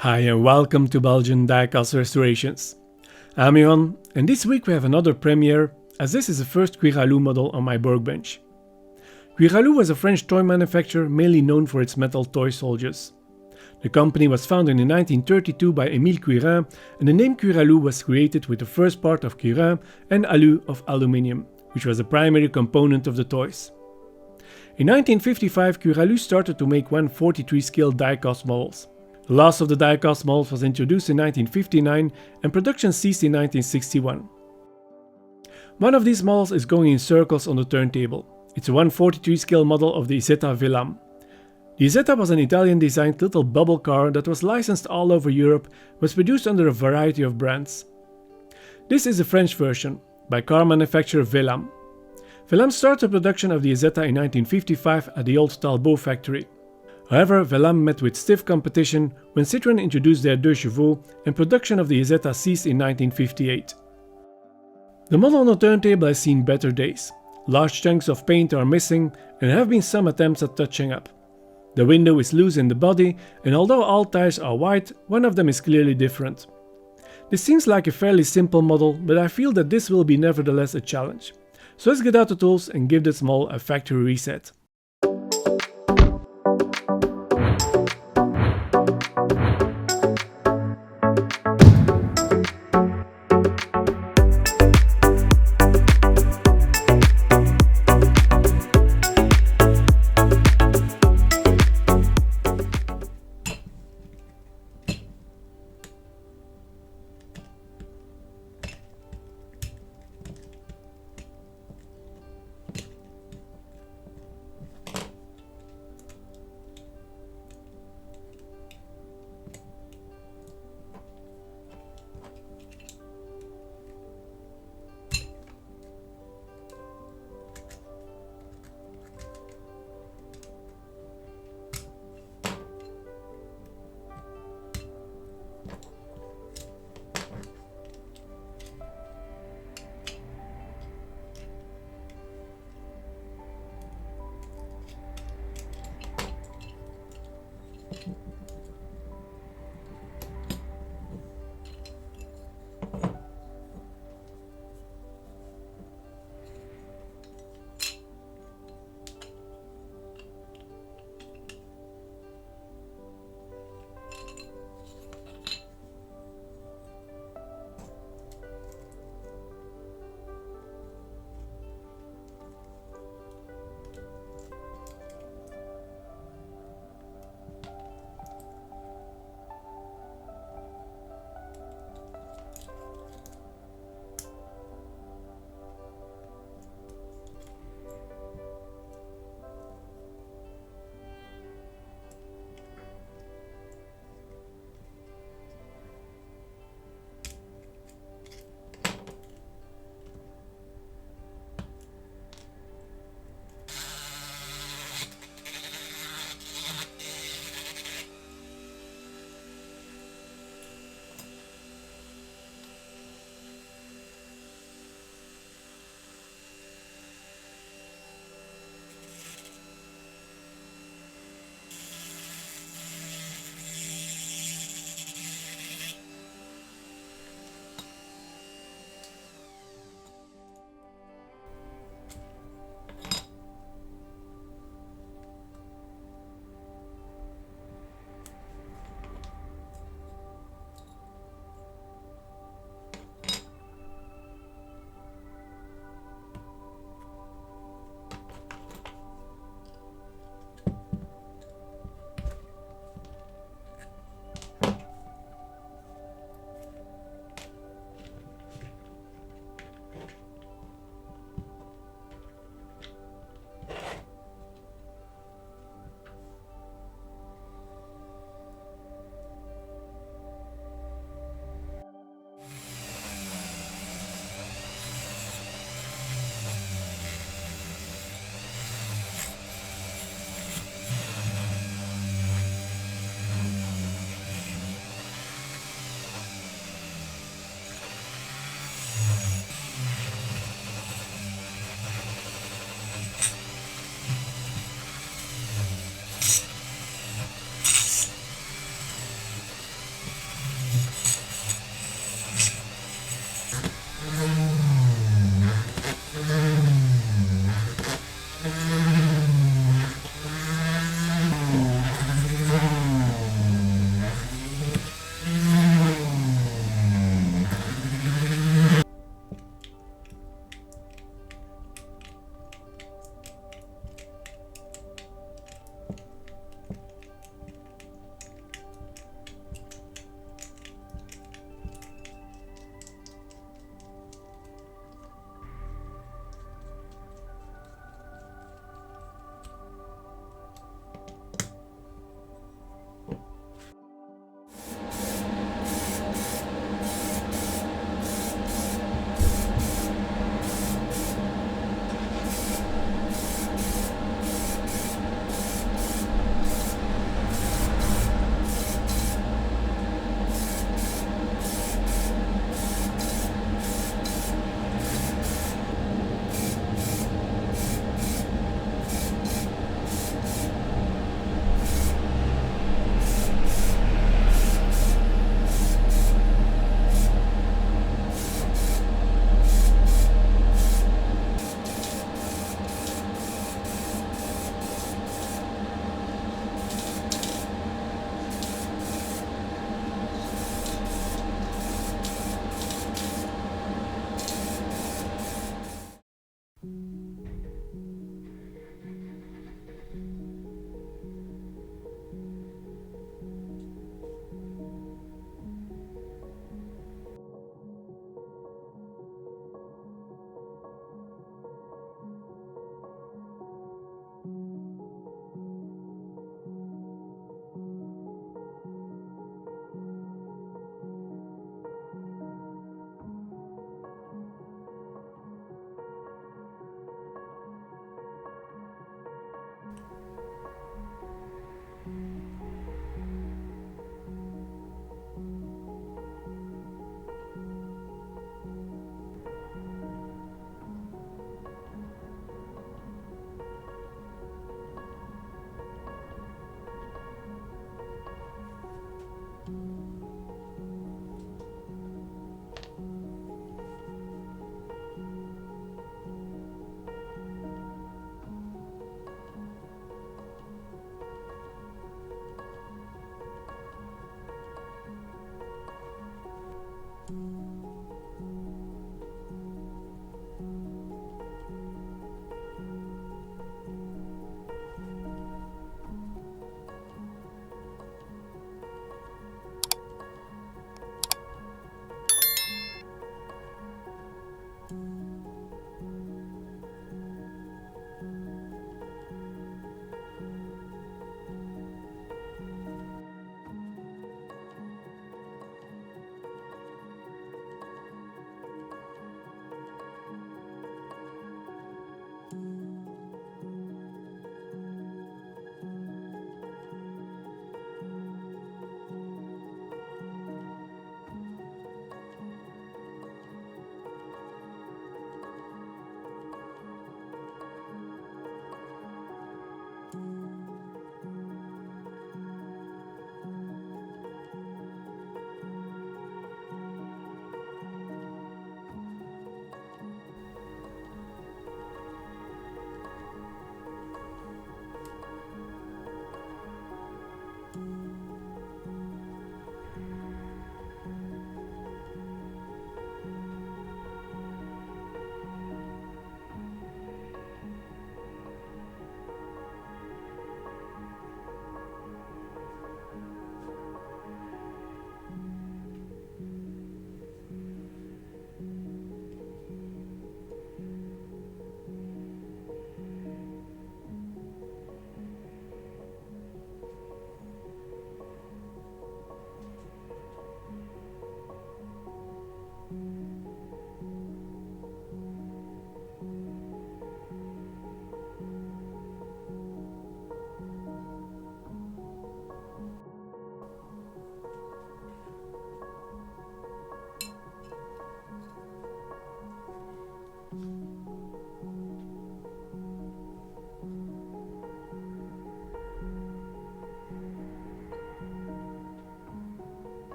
Hi and welcome to Belgian Diecast Restorations. I'm Johan, and this week we have another premiere, as this is the first Quiralu model on my workbench. Quiralu was a French toy manufacturer mainly known for its metal toy soldiers. The company was founded in 1932 by Émile Quirin, and the name Quiralu was created with the first part of Quirin and alu of aluminium, which was the primary component of the toys. In 1955, Quiralu started to make 1/43 scale diecast models. The last of the diecast models was introduced in 1959 and production ceased in 1961. One of these models is going in circles on the turntable. It's a 1/43 scale model of the Isetta Velam. The Isetta was an Italian designed little bubble car that was licensed all over Europe, was produced under a variety of brands. This is the French version, by car manufacturer Velam. Velam started production of the Isetta in 1955 at the old Talbot factory. However, Velam met with stiff competition when Citroën introduced their 2 chevaux and production of the Isetta ceased in 1958. The model on the turntable has seen better days. Large chunks of paint are missing and there have been some attempts at touching up. The window is loose in the body, and although all tires are white, one of them is clearly different. This seems like a fairly simple model, but I feel that this will be nevertheless a challenge. So let's get out the tools and give this model a factory reset.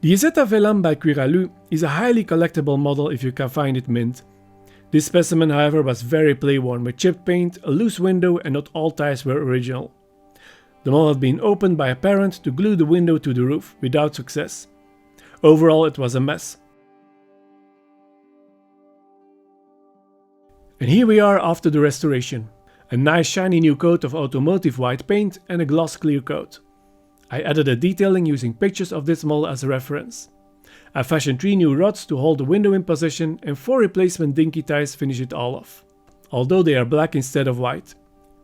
The Isetta Velam by Quiralu is a highly collectible model if you can find it mint. This specimen, however, was very play-worn with chipped paint, a loose window, and not all tyres were original. The model had been opened by a parent to glue the window to the roof, without success. Overall, it was a mess. And here we are after the restoration. A nice shiny new coat of automotive white paint and a gloss clear coat. I added a detailing using pictures of this model as a reference. I fashioned 3 new rods to hold the window in position and 4 replacement dinky ties finish it all off. Although they are black instead of white.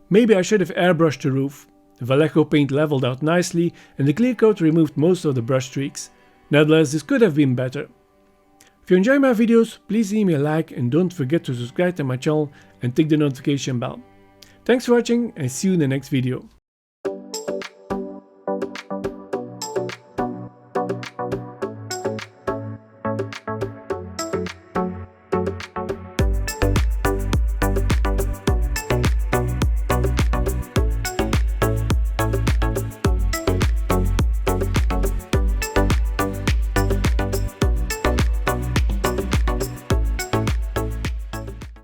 Maybe I should have airbrushed the roof. The Vallejo paint leveled out nicely and the clear coat removed most of the brush streaks. Nevertheless, this could have been better. If you enjoy my videos, please leave me a like and don't forget to subscribe to my channel and tick the notification bell. Thanks for watching and see you in the next video.